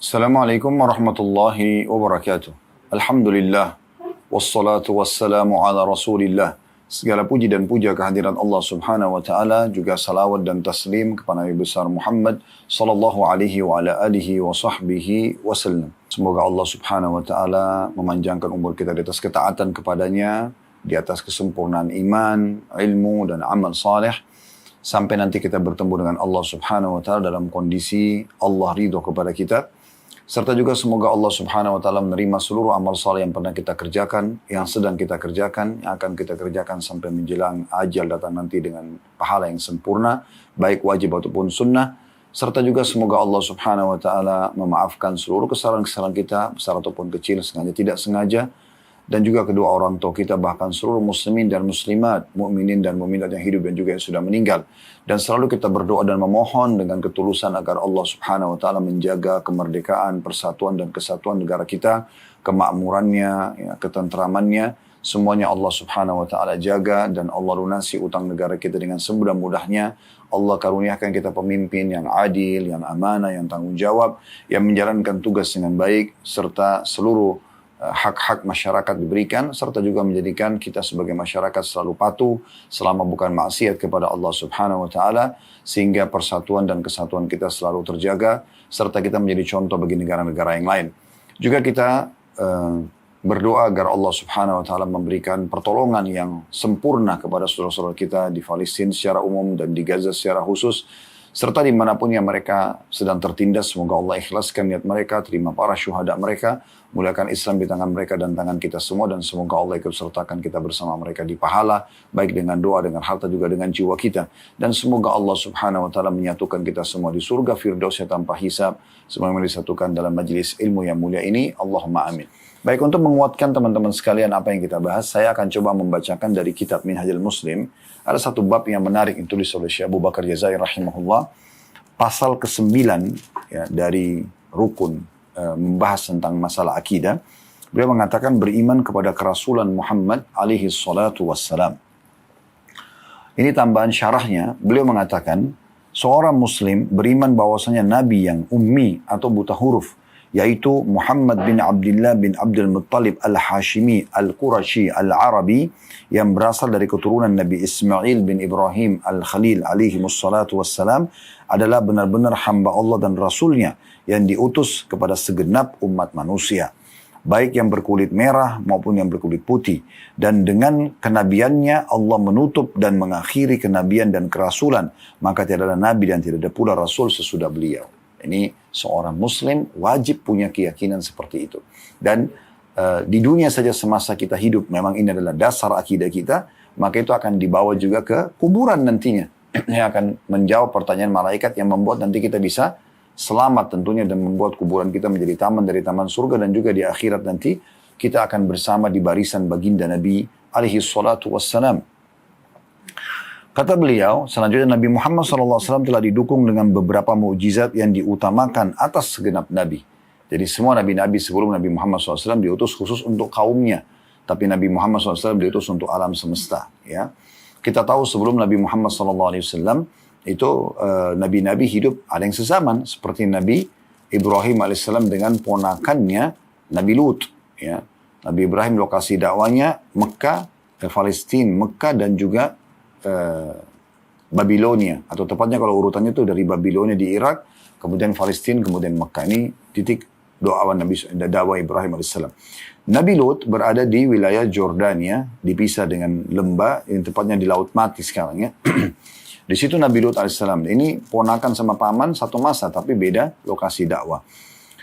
Assalamualaikum warahmatullahi wabarakatuh. Alhamdulillah. Wassalatu wassalamu ala rasulillah. Segala puji dan puja kehadiran Allah subhanahu wa ta'ala. Juga salawat dan taslim kepada Nabi besar Muhammad sallallahu alaihi wa ala alihi wa sahbihi wasallam. Semoga Allah subhanahu wa ta'ala memanjangkan umur kita di atas ketaatan kepadanya, di atas kesempurnaan iman, ilmu dan amal saleh. Sampai nanti kita bertemu dengan Allah subhanahu wa ta'ala dalam kondisi Allah ridho kepada kita. Serta juga semoga Allah subhanahu wa ta'ala menerima seluruh amal saleh yang pernah kita kerjakan, yang sedang kita kerjakan, yang akan kita kerjakan sampai menjelang ajal datang nanti dengan pahala yang sempurna, baik wajib ataupun sunnah. Serta juga semoga Allah subhanahu wa ta'ala memaafkan seluruh kesalahan-kesalahan kita, besar ataupun kecil, sengaja tidak sengaja. Dan juga kedua orang tua kita, bahkan seluruh muslimin dan muslimat, mukminin dan mukminat yang hidup dan juga yang sudah meninggal. Dan selalu kita berdoa dan memohon dengan ketulusan agar Allah subhanahu wa ta'ala menjaga kemerdekaan, persatuan dan kesatuan negara kita, kemakmurannya, ya, ketentramannya. Semuanya Allah subhanahu wa ta'ala jaga dan Allah lunasi utang negara kita dengan semudah-mudahnya. Allah karuniakan kita pemimpin yang adil, yang amanah, yang tanggung jawab, yang menjalankan tugas dengan baik, serta seluruh hak-hak masyarakat diberikan, serta juga menjadikan kita sebagai masyarakat selalu patuh selama bukan maksiat kepada Allah subhanahu wa ta'ala, sehingga persatuan dan kesatuan kita selalu terjaga, serta kita menjadi contoh bagi negara-negara yang lain. Juga kita berdoa agar Allah subhanahu wa ta'ala memberikan pertolongan yang sempurna kepada saudara-saudara kita di Palestina secara umum dan di Gaza secara khusus, serta dimanapun yang mereka sedang tertindas. Semoga Allah ikhlaskan niat mereka, terima para syuhada mereka, muliakan Islam di tangan mereka dan tangan kita semua, dan semoga Allah ikut sertakan kita bersama mereka di pahala, baik dengan doa, dengan harta, juga dengan jiwa kita. Dan semoga Allah subhanahu wa ta'ala menyatukan kita semua di surga Firdausnya tanpa hisab, semoga disatukan dalam majlis ilmu yang mulia ini. Allahumma amin. Baik, untuk menguatkan teman-teman sekalian apa yang kita bahas, saya akan coba membacakan dari kitab Minhajul Muslim. Ada satu bab yang menarik yang ditulis oleh Syekh Abu Bakar Jazair rahimahullah. Pasal ke-9 ya, dari rukun membahas tentang masalah akidah. Beliau mengatakan beriman kepada kerasulan Muhammad alaihi salatu wassalam. Ini tambahan syarahnya. Beliau mengatakan seorang muslim beriman bahwasanya nabi yang ummi atau buta huruf, yaitu Muhammad bin Abdullah bin Abdul Muttalib al-Hashimi al-Qurashi al-Arabi, yang berasal dari keturunan Nabi Ismail bin Ibrahim al-Khalil alaihi wassalatu wassalam, adalah benar-benar hamba Allah dan Rasulnya yang diutus kepada segenap umat manusia, baik yang berkulit merah maupun yang berkulit putih. Dan dengan kenabiannya Allah menutup dan mengakhiri kenabian dan kerasulan, maka tidak ada nabi dan tidak ada pula rasul sesudah beliau. Ini seorang muslim wajib punya keyakinan seperti itu. Dan di dunia saja semasa kita hidup, memang ini adalah dasar akidah kita, maka itu akan dibawa juga ke kuburan nantinya. Yang akan menjawab pertanyaan malaikat yang membuat nanti kita bisa selamat tentunya, dan membuat kuburan kita menjadi taman dari taman surga. Dan juga di akhirat nanti kita akan bersama di barisan baginda Nabi alaihi salatu wassalam. Kata beliau, selanjutnya Nabi Muhammad SAW telah didukung dengan beberapa mukjizat yang diutamakan atas segenap Nabi. Jadi semua Nabi-Nabi sebelum Nabi Muhammad SAW diutus khusus untuk kaumnya. Tapi Nabi Muhammad SAW diutus untuk alam semesta. Ya. Kita tahu sebelum Nabi Muhammad SAW itu Nabi-Nabi hidup ada yang sezaman. Seperti Nabi Ibrahim AS dengan ponakannya Nabi Lut. Ya. Nabi Ibrahim lokasi dakwanya Mekah, Palestina, Mekah dan juga Babilonia, atau tepatnya kalau urutannya itu dari Babilonia di Irak, kemudian Palestina, kemudian Mekah. Ini titik dakwah Ibrahim AS. Nabi Lut berada di wilayah Jordania, dipisah dengan lembah, yang tepatnya di Laut Mati sekarang ya. Di situ Nabi Lut AS. Ini ponakan sama paman satu masa, tapi beda lokasi dakwah.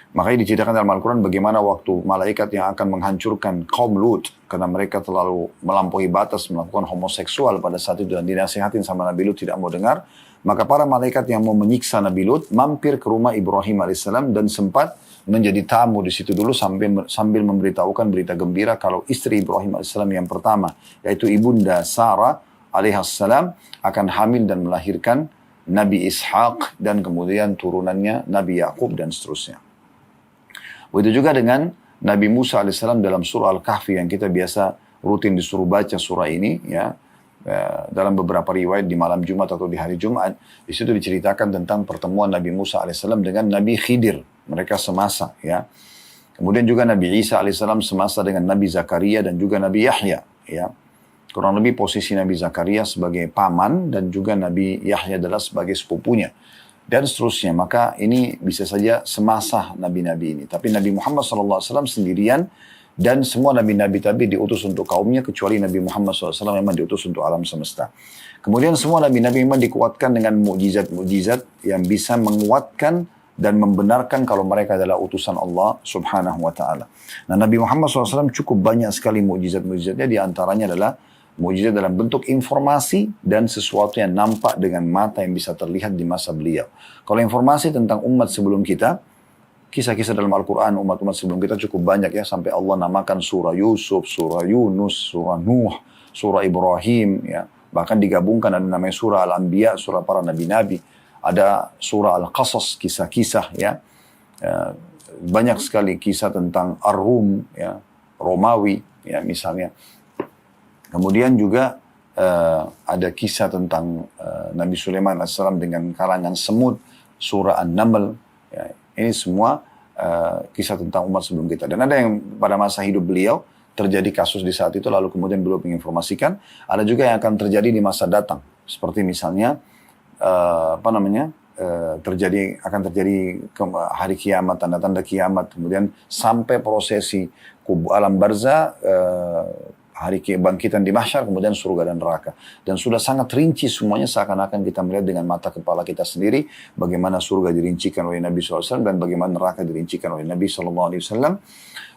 Makanya diceritakan dalam Al-Quran bagaimana waktu malaikat yang akan menghancurkan kaum Lut, karena mereka terlalu melampaui batas melakukan homoseksual pada saat itu, dan dinasihatin sama Nabi Lut tidak mau dengar. Maka para malaikat yang mau menyiksa Nabi Lut mampir ke rumah Ibrahim AS dan sempat menjadi tamu di situ dulu sambil memberitahukan berita gembira kalau istri Ibrahim AS yang pertama, yaitu ibunda Sarah alaihissalam, akan hamil dan melahirkan Nabi Ishaq dan kemudian turunannya Nabi Yakub dan seterusnya. Begitu juga dengan Nabi Musa AS dalam surah Al-Kahfi yang kita biasa rutin disuruh baca surah ini ya. dalam beberapa riwayat di malam Jumat atau di hari Jumat, di situ diceritakan tentang pertemuan Nabi Musa alaihissalam dengan Nabi Khidir. mereka semasa ya. Kemudian juga Nabi Isa alaihissalam semasa dengan Nabi Zakaria dan juga Nabi Yahya ya. Kurang lebih posisi Nabi Zakaria sebagai paman dan juga Nabi Yahya adalah sebagai sepupunya. Dan seterusnya. Maka ini bisa saja semasa nabi-nabi ini. Tapi Nabi Muhammad SAW sendirian dan semua nabi-nabi tadi diutus untuk kaumnya kecuali Nabi Muhammad SAW memang diutus untuk alam semesta. Kemudian semua nabi-nabi memang dikuatkan dengan mukjizat-mukjizat yang bisa menguatkan dan membenarkan kalau mereka adalah utusan Allah Subhanahu wa taala. Nah, Nabi Muhammad SAW cukup banyak sekali mukjizat-mukjizatnya, di antaranya adalah mukjizat dalam bentuk informasi dan sesuatu yang nampak dengan mata yang bisa terlihat di masa beliau. Kalau informasi tentang umat sebelum kita, kisah-kisah dalam Al-Quran umat-umat sebelum kita cukup banyak ya, sampai Allah namakan surah Yusuf, surah Yunus, surah Nuh, surah Ibrahim ya. Bahkan digabungkan ada namanya surah Al-Anbiya, surah para nabi-nabi. Ada surah Al-Qasas, kisah-kisah ya. Banyak sekali kisah tentang Ar-Rum ya, Romawi ya misalnya. Kemudian juga ada kisah tentang Nabi Sulaiman AS dengan karangan semut, surah An-Naml. Ya, ini semua kisah tentang umat sebelum kita. Dan ada yang pada masa hidup beliau terjadi kasus di saat itu, lalu kemudian beliau menginformasikan. Ada juga yang akan terjadi di masa datang. Seperti misalnya, akan terjadi hari kiamat, tanda-tanda kiamat. Kemudian sampai prosesi alam barzah, hari kebangkitan di mahsyar, kemudian surga dan neraka. Dan sudah sangat rinci semuanya, seakan-akan kita melihat dengan mata kepala kita sendiri bagaimana surga dirincikan oleh Nabi SAW dan bagaimana neraka dirincikan oleh Nabi SAW.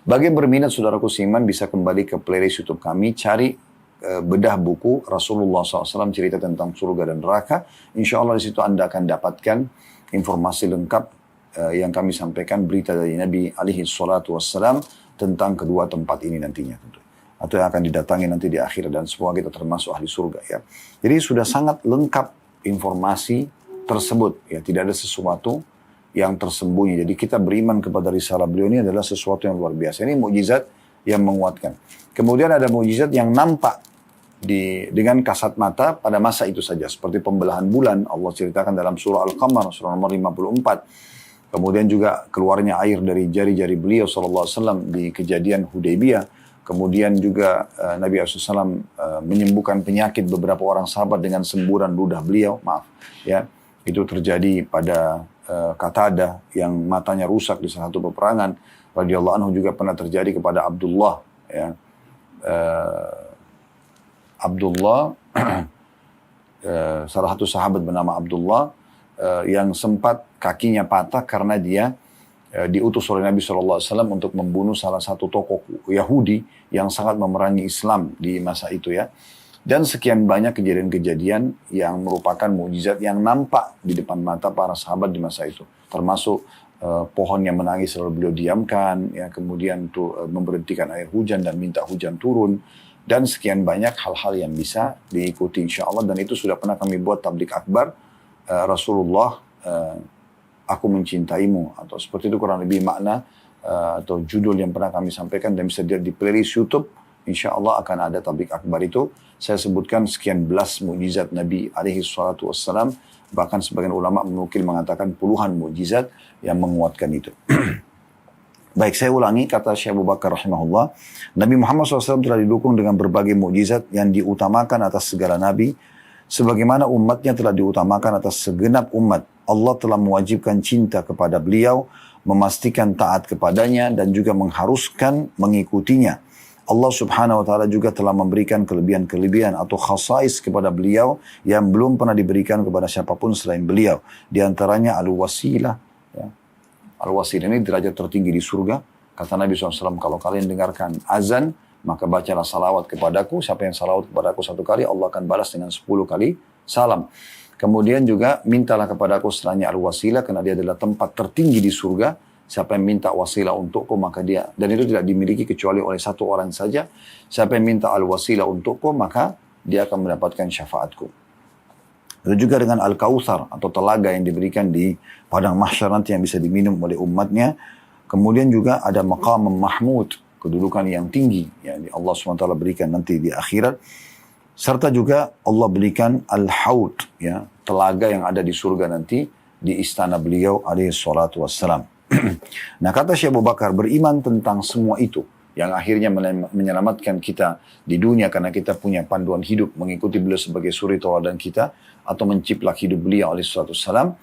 Bagi yang berminat, saudaraku seiman, bisa kembali ke playlist YouTube kami, cari bedah buku Rasulullah SAW cerita tentang surga dan neraka. Insya Allah di situ Anda akan dapatkan informasi lengkap yang kami sampaikan, berita dari Nabi alaihi salatu wassalam tentang kedua tempat ini nantinya tentu. Atau yang akan didatangi nanti di akhirat, dan semua kita termasuk ahli surga ya. Jadi sudah sangat lengkap informasi tersebut ya, tidak ada sesuatu yang tersembunyi. Jadi kita beriman kepada risalah beliau ini adalah sesuatu yang luar biasa. Ini mukjizat yang menguatkan. Kemudian ada mukjizat yang nampak dengan kasat mata pada masa itu saja, seperti pembelahan bulan Allah ceritakan dalam surah Al-Qamar surah nomor 54. Kemudian juga keluarnya air dari jari-jari beliau SAW di kejadian Hudaybiyah. Kemudian juga Nabi SAW menyembuhkan penyakit beberapa orang sahabat dengan semburan ludah beliau. Ya, itu terjadi pada Qatadah yang matanya rusak di salah satu peperangan. Radhiyallahu anhu juga pernah terjadi kepada Abdullah. Ya, Abdullah, salah satu sahabat bernama Abdullah yang sempat kakinya patah karena dia diutus oleh Nabi SAW untuk membunuh salah satu tokoh Yahudi yang sangat memerangi Islam di masa itu ya. Dan sekian banyak kejadian-kejadian yang merupakan mukjizat yang nampak di depan mata para sahabat di masa itu. Termasuk pohon yang menangis lalu beliau diamkan, ya, kemudian memberhentikan air hujan dan minta hujan turun. Dan sekian banyak hal-hal yang bisa diikuti insya Allah. Dan itu sudah pernah kami buat tablik akbar Rasulullah aku mencintaimu, atau seperti itu kurang lebih makna atau judul yang pernah kami sampaikan, dan bisa dilihat di playlist YouTube. Insya Allah akan ada tablik akbar itu. Saya sebutkan sekian belas mukjizat Nabi alaihi salatu wassalam. Bahkan sebagian ulama menukil mengatakan puluhan mukjizat yang menguatkan itu. Baik, saya ulangi kata Syekh Abu Bakar rahimahullah. Nabi Muhammad SAW telah didukung dengan berbagai mukjizat yang diutamakan atas segala nabi. Sebagaimana umatnya telah diutamakan atas segenap umat. Allah telah mewajibkan cinta kepada beliau, memastikan taat kepadanya, dan juga mengharuskan mengikutinya. Allah subhanahu wa ta'ala juga telah memberikan kelebihan-kelebihan atau khasais kepada beliau yang belum pernah diberikan kepada siapapun selain beliau. Di antaranya al-wasilah. Ya. Al-wasilah ini derajat tertinggi di surga. Kata Nabi SAW, kalau kalian dengarkan azan, maka bacalah salawat kepadaku. Siapa yang salawat kepadaku satu kali, Allah akan balas dengan 10 kali salam. Kemudian juga mintalah kepadaku setelahnya al-wasilah, karena dia adalah tempat tertinggi di surga. Siapa yang minta wasilah untukku, maka dia, dan itu tidak dimiliki kecuali oleh satu orang saja. Siapa yang minta al-wasilah untukku, maka dia akan mendapatkan syafaatku. Itu juga dengan al-kautsar atau telaga yang diberikan di padang mahsyar nanti yang bisa diminum oleh umatnya. Kemudian juga ada maqam mahmud, kedudukan yang tinggi yang Allah SWT berikan nanti di akhirat. Serta juga Allah berikan al-haud, ya, telaga yang ada di surga nanti di istana beliau alaihi salatu wassalam. Nah kata Syekh Abu Bakar, beriman tentang semua itu yang akhirnya menyelamatkan kita di dunia karena kita punya panduan hidup mengikuti beliau sebagai suri tauladan kita atau menciplak hidup beliau alaihi salatu wassalam,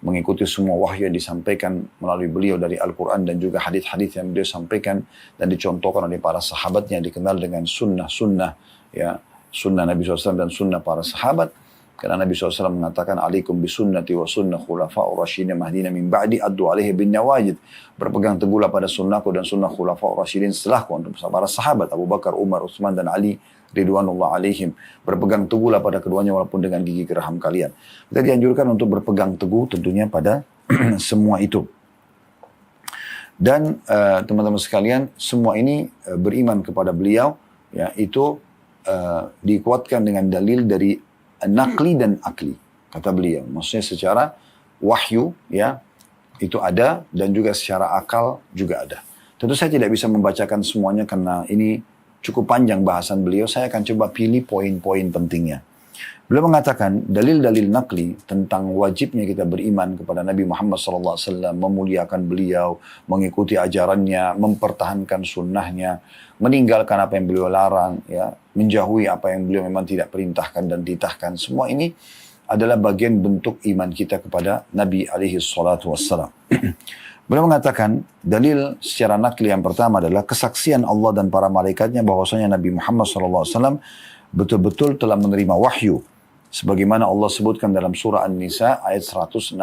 mengikuti semua wahyu yang disampaikan melalui beliau dari Al-Quran dan juga hadis-hadis yang beliau sampaikan dan dicontohkan oleh para sahabatnya, dikenal dengan sunnah-sunnah, ya, sunnah Nabi SAW dan sunnah para sahabat. Karena Nabi SAW mengatakan, alaikum bisunnati wa sunnah khulafa'ur rasyidin mahdina min ba'di addu alaihi bin nawajid. Berpegang teguhlah pada sunnahku dan sunnah khulafa'ur rasyidin setelahku, untuk para sahabat Abu Bakar, Umar, Utsman dan Ali ridwanullah alaihim. Berpegang teguhlah pada keduanya walaupun dengan gigi geraham kalian. Kita dianjurkan untuk berpegang teguh tentunya pada semua itu. Dan teman-teman sekalian, semua ini beriman kepada beliau, ya, itu dikuatkan dengan dalil dari nakli dan akli, kata beliau. Maksudnya secara wahyu, ya, itu ada, dan juga secara akal juga ada. Tentu saya tidak bisa membacakan semuanya karena ini cukup panjang bahasan beliau. Saya akan coba pilih poin-poin pentingnya. Beliau mengatakan dalil-dalil nakli tentang wajibnya kita beriman kepada Nabi Muhammad SAW, memuliakan beliau, mengikuti ajarannya, mempertahankan sunnahnya, meninggalkan apa yang beliau larang, ya, menjauhi apa yang beliau memang tidak perintahkan dan titahkan. Semua ini adalah bagian bentuk iman kita kepada Nabi alaihi salatu wassalam. Beliau mengatakan dalil secara nakli yang pertama adalah kesaksian Allah dan para malaikatnya bahwasanya Nabi Muhammad SAW betul-betul telah menerima wahyu. Sebagaimana Allah sebutkan dalam surah An-Nisa ayat 166.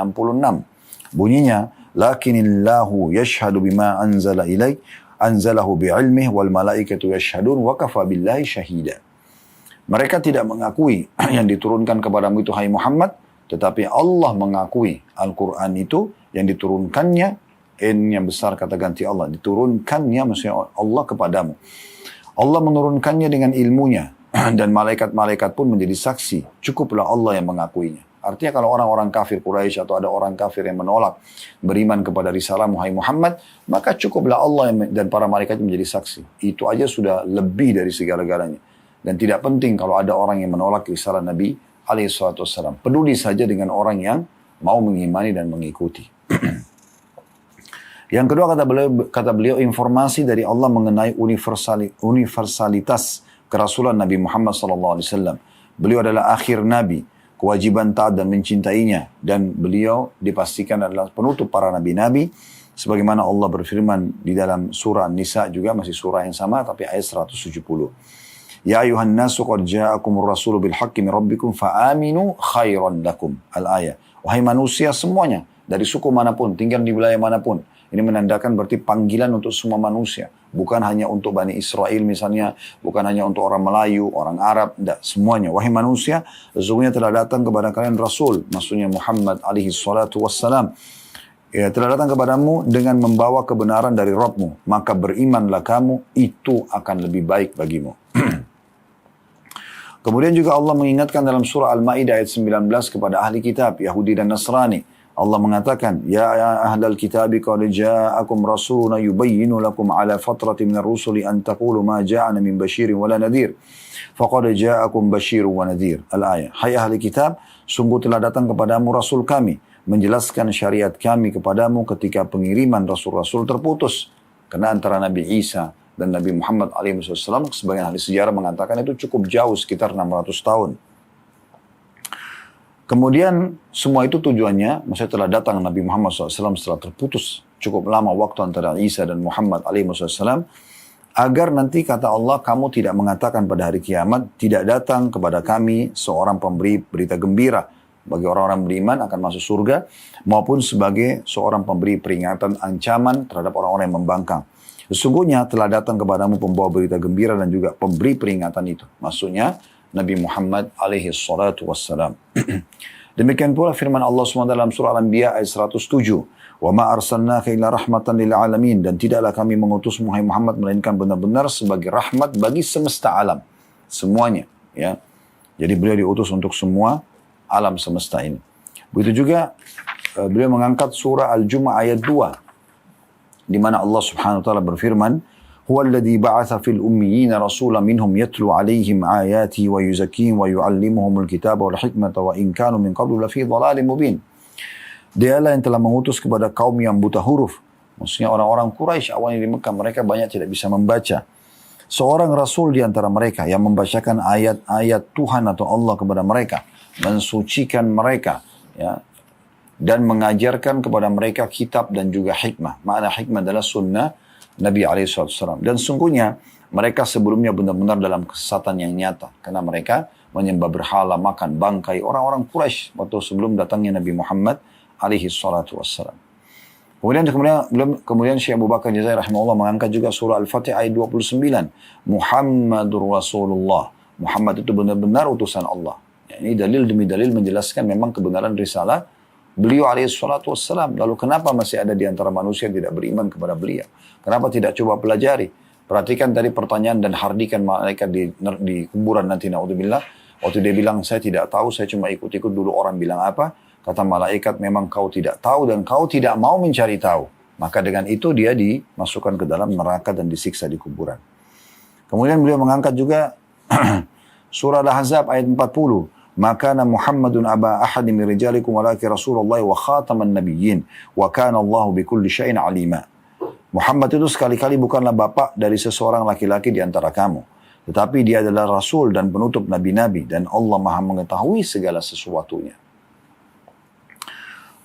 Bunyinya, lakinillahu yashhadu bima anzala ilaik, anzalahu bi'ilmih wal malaikatu yashhadun wa kafa billahi syahida. Mereka tidak mengakui yang diturunkan kepadamu itu hai Muhammad, tetapi Allah mengakui Al-Quran itu yang diturunkannya, yang besar kata ganti Allah, diturunkannya maksudnya Allah kepadamu. Allah menurunkannya dengan ilmunya, dan malaikat-malaikat pun menjadi saksi. Cukuplah Allah yang mengakuinya. Artinya kalau orang-orang kafir Quraisy atau ada orang kafir yang menolak beriman kepada risalah Muhammad, maka cukuplah Allah dan para malaikat menjadi saksi. Itu aja sudah lebih dari segala-galanya. Dan tidak penting kalau ada orang yang menolak risalah Nabi alaihissalam. Peduli saja dengan orang yang mau mengimani dan mengikuti. Yang kedua kata beliau informasi dari Allah mengenai universalitas kerasulan Nabi Muhammad SAW. Beliau adalah akhir Nabi, kewajiban taat dan mencintainya. Dan beliau dipastikan adalah penutup para nabi-nabi. Sebagaimana Allah berfirman di dalam surah An-Nisa juga, masih surah yang sama tapi ayat 170. Ya ayuhan nasu qad ja'akumur rasulu bil haqqi min rabbikum fa'aminu khairan lakum. Al-ayah. Wahai manusia semuanya, dari suku manapun, tinggal di wilayah manapun. Ini menandakan berarti panggilan untuk semua manusia. Bukan hanya untuk Bani Israel misalnya, bukan hanya untuk orang Melayu, orang Arab, tidak, semuanya. Wahai manusia, sesungguhnya telah datang kepada kalian Rasul, maksudnya Muhammad alaihi salatu wassalam. Ya, telah datang kepadamu dengan membawa kebenaran dari Rabbmu. Maka berimanlah kamu, itu akan lebih baik bagimu. Kemudian juga Allah mengingatkan dalam surah Al-Ma'idah ayat 19 kepada ahli kitab, Yahudi dan Nasrani. Allah mengatakan, Ya ahlal kitabi qad ja'akum rasuluna yubayyinu lakum ala fatrati minar rusuli an taqulu ma ja'ana min basyirin wala nadhir. Faqad ja'akum basyirun wa nadhir. Al-ayah. Hai ahli kitab, sungguh telah datang kepadamu rasul kami, menjelaskan syariat kami kepadamu ketika pengiriman rasul-rasul terputus. Karena antara Nabi Isa dan Nabi Muhammad SAW, sebagian ahli sejarah mengatakan itu cukup jauh, sekitar 600 tahun. Kemudian semua itu tujuannya, maksudnya telah datang Nabi Muhammad SAW setelah terputus cukup lama waktu antara Isa dan Muhammad SAW, agar nanti kata Allah, kamu tidak mengatakan pada hari kiamat, tidak datang kepada kami seorang pemberi berita gembira bagi orang-orang beriman akan masuk surga, maupun sebagai seorang pemberi peringatan ancaman terhadap orang-orang yang membangkang. Sesungguhnya telah datang kepadamu pembawa berita gembira dan juga pemberi peringatan itu. Maksudnya Nabi Muhammad alaihi salatu wassalam. Demikian pula firman Allah SWT dalam surah Al-Anbiya ayat 107. Wa ma arsalnaka illa rahmatan lil alamin, dan tidaklah kami mengutus Muhammad melainkan benar-benar sebagai rahmat bagi semesta alam. Semuanya, ya. Jadi beliau diutus untuk semua alam semesta ini. Begitu juga beliau mengangkat surah Al-Jumu'ah ayat 2 di mana Allah Subhanahu wa taala berfirman, Huwa alladhi ba'atha fil ummiyina rasulan minhum yatlu alaihim ayati wa yuzakkihim wa yu'allimuhumul kitaba wal hikmata wa in kanu min qablu lafi dhalalin mubin. Dialah yang telah mengutus kepada kaum yang buta huruf Maksudnya orang-orang Quraisy awalnya di Mekah, mereka banyak tidak bisa membaca. Seorang Rasul di antara mereka yang membacakan ayat-ayat Tuhan atau Allah kepada mereka, mensucikan mereka, ya, dan mengajarkan kepada mereka kitab dan juga hikmah. Makna hikmah adalah sunnah Nabi SAW. Dan sungguhnya mereka sebelumnya benar-benar dalam kesesatan yang nyata. Karena mereka menyembah berhala, makan bangkai orang-orang Quraisy waktu sebelum datangnya Nabi Muhammad SAW. Kemudian Syekh Abu Bakar Jazair rahimahullah mengangkat juga surah Al-Fatih ayat 29. Muhammadur Rasulullah. Muhammad itu benar-benar utusan Allah. Ya, ini dalil demi dalil menjelaskan memang kebenaran risalah beliau alaihissalatu wassalam. Lalu kenapa masih ada di antara manusia yang tidak beriman kepada beliau? Kenapa tidak coba pelajari? Perhatikan tadi pertanyaan dan hardikan malaikat di kuburan nanti, na'udzubillah. Waktu dia bilang, saya tidak tahu, saya cuma ikut-ikut dulu orang bilang apa. Kata malaikat, memang kau tidak tahu dan kau tidak mau mencari tahu. Maka dengan itu dia dimasukkan ke dalam neraka dan disiksa di kuburan. Kemudian beliau mengangkat juga surah Al-Ahzab ayat 40. Makana Muhammadun aba ahadi min rijalikum walaki Rasulullah wa khataman nabiyyin wa kana Allahu bikulli syai'in alima. Muhammad itu sekali-kali bukanlah bapak dari seseorang laki-laki di antara kamu. Tetapi dia adalah Rasul dan penutup nabi-nabi dan Allah maha mengetahui segala sesuatunya.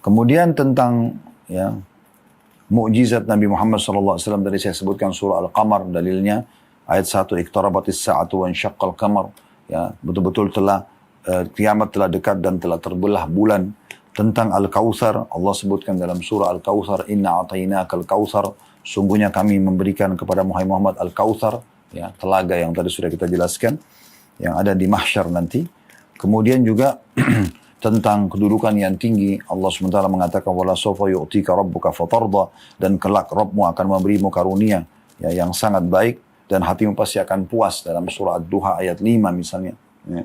Kemudian tentang ya, mukjizat Nabi Muhammad SAW tadi saya sebutkan surah Al-Qamar dalilnya ayat 1 iqtarabatis sa'atu wa insyaqqal qamar, ya, betul-betul telah kiamat telah dekat dan telah terbelah bulan. Tentang Al-Kautsar Allah sebutkan dalam surah Al-Kautsar, inna atainakal kautsar, sungguhnya kami memberikan kepada Muhammad Al-Kautsar, ya, telaga yang tadi sudah kita jelaskan yang ada di mahsyar nanti. Kemudian juga tentang kedudukan yang tinggi, Allah SWT mengatakan wala sawfa yu'tika rabbuka fatarda, dan kelak Rabbmu akan memberimu karunia ya, yang sangat baik dan hatimu pasti akan puas, dalam surah Ad-Duha ayat 5 misalnya, ya.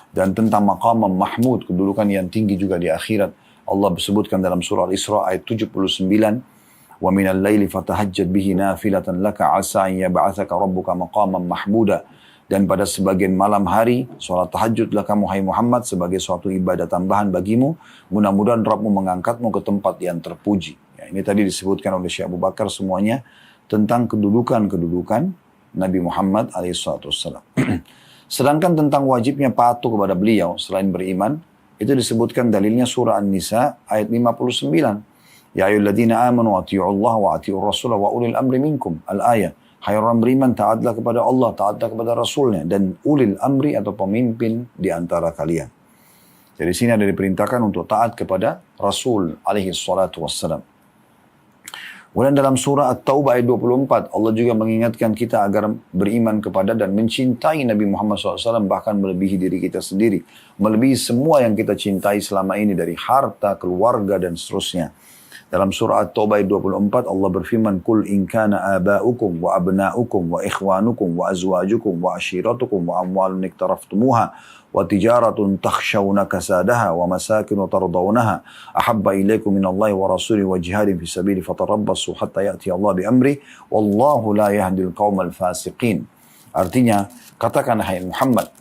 Dan tentang maqam mahmud, kedudukan yang tinggi juga di akhirat, Allah sebutkan dalam surah Al-Isra ayat 79, wa minal laili fatahajjad bihi nafilatan laka asa an yab'atsaka rabbuka maqaman mahmuda. Dan pada sebagian malam hari, sholat tahajudlah kamu, hai Muhammad, sebagai suatu ibadah tambahan bagimu. Mudah-mudahan Rabbmu mengangkatmu ke tempat yang terpuji. Ya, ini tadi disebutkan oleh Syekh Abu Bakar semuanya tentang kedudukan-kedudukan Nabi Muhammad alaihissalam. Sedangkan tentang wajibnya patuh kepada beliau selain beriman, itu disebutkan dalilnya surah An-Nisa ayat 59. Ya ayyuhalladzina amanu atii'ullaha wa atii'ur rasula wa ulil amri minkum. Al-ayah. Hai orang beriman, taatlah kepada Allah, taatlah kepada Rasulnya, dan ulil amri atau pemimpin di antara kalian. Jadi sini ada diperintahkan untuk taat kepada Rasul alaihi salatu wassalam. Kemudian dalam surah At-Taubah ayat 24, Allah juga mengingatkan kita agar beriman kepada dan mencintai Nabi Muhammad SAW, bahkan melebihi diri kita sendiri. Melebihi semua yang kita cintai selama ini dari harta, keluarga, dan seterusnya. Dalam surah At-Taubah 24 Allah berfirman, "Qul in kana aba'ukum wa abna'ukum wa ikhwanukum wa azwajukum wa ashiratukum wa amwalun iktaraftumuha wa tijaratun takhshawna kasadaha wa masakinu tardawnaha ahabba ilaikum minallahi wa rasulihi wa jihadin fi sabili fatarabbasu hatta ya'ti Allah bi amri wallahu la yahdil qaumal fasiqin." Artinya, katakan hai Muhammad,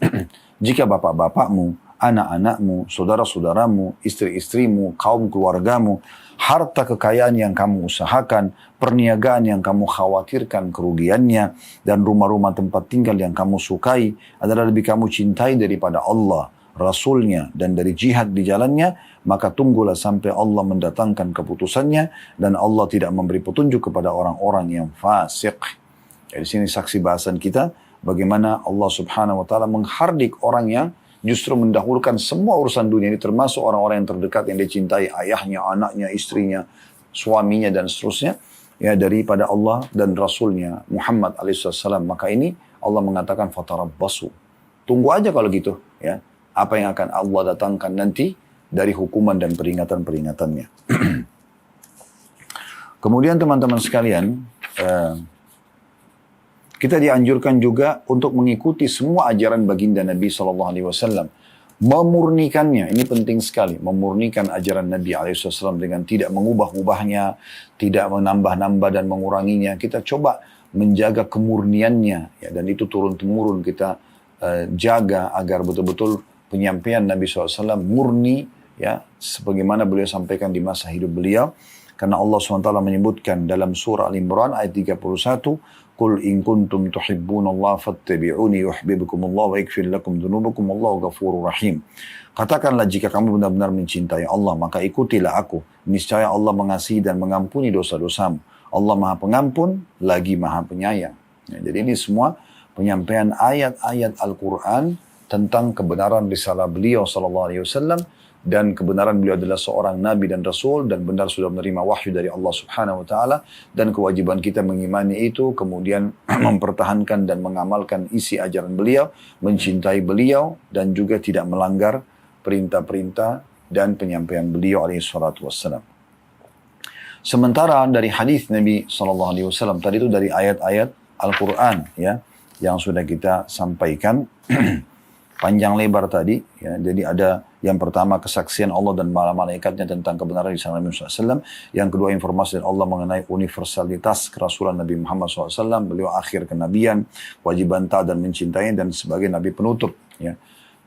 jika bapak-bapakmu, anak-anakmu, saudara-saudaramu, istri-istrimu, kaum keluargamu, harta kekayaan yang kamu usahakan, perniagaan yang kamu khawatirkan kerugiannya, dan rumah-rumah tempat tinggal yang kamu sukai adalah lebih kamu cintai daripada Allah, Rasulnya, dan dari jihad di jalannya, maka tunggulah sampai Allah mendatangkan keputusannya, dan Allah tidak memberi petunjuk kepada orang-orang yang fasik. Jadi sini saksi bahasan kita, bagaimana Allah subhanahu wa ta'ala menghardik orang yang justru mendahulukan semua urusan dunia ini, termasuk orang-orang yang terdekat yang dia cintai, ayahnya, anaknya, istrinya, suaminya, dan seterusnya, ya, daripada Allah dan Rasulnya Muhammad alaihissalam. Maka ini Allah mengatakan fatarabbasu, tunggu aja kalau gitu, ya, apa yang akan Allah datangkan nanti dari hukuman dan peringatan-peringatannya. Kemudian teman-teman sekalian, kita dianjurkan juga untuk mengikuti semua ajaran baginda Nabi SAW. Memurnikannya, ini penting sekali. Memurnikan ajaran Nabi SAW dengan tidak mengubah-ubahnya, tidak menambah-nambah dan menguranginya. Kita coba menjaga kemurniannya, ya, dan itu turun-temurun kita jaga agar betul-betul penyampaian Nabi SAW murni, ya, sebagaimana beliau sampaikan di masa hidup beliau. Karena Allah SWT menyebutkan dalam surah Al-Imran ayat 31, Qul in kuntum tuhibbunallaha fattabi'uni yuhibbukumullah wa yaghfir lakum dzunubakum wallahu ghafurur rahim. Katakanlah jika kamu benar-benar mencintai Allah, maka ikutilah aku. Niscaya Allah mengasihi dan mengampuni dosa-dosamu. Allah Maha Pengampun lagi Maha Penyayang. Ya, jadi ini semua penyampaian ayat-ayat Al-Quran tentang kebenaran risalah beliau SAW dan kebenaran beliau adalah seorang nabi dan rasul dan benar sudah menerima wahyu dari Allah Subhanahu wa taala dan kewajiban kita mengimani itu, kemudian mempertahankan dan mengamalkan isi ajaran beliau, mencintai beliau dan juga tidak melanggar perintah-perintah dan penyampaian beliau alaihi salatu wassalam. Sementara dari hadis Nabi SAW tadi itu dari ayat-ayat Al-Quran ya yang sudah kita sampaikan panjang lebar tadi ya. Jadi ada yang pertama kesaksian Allah dan malaikatnya tentang kebenaran risalah Nabi SAW. Yang kedua informasi dari Allah mengenai universalitas kerasulan Nabi Muhammad SAW. Beliau akhir kenabian, kewajiban taat dan mencintai dan sebagai Nabi penutup ya.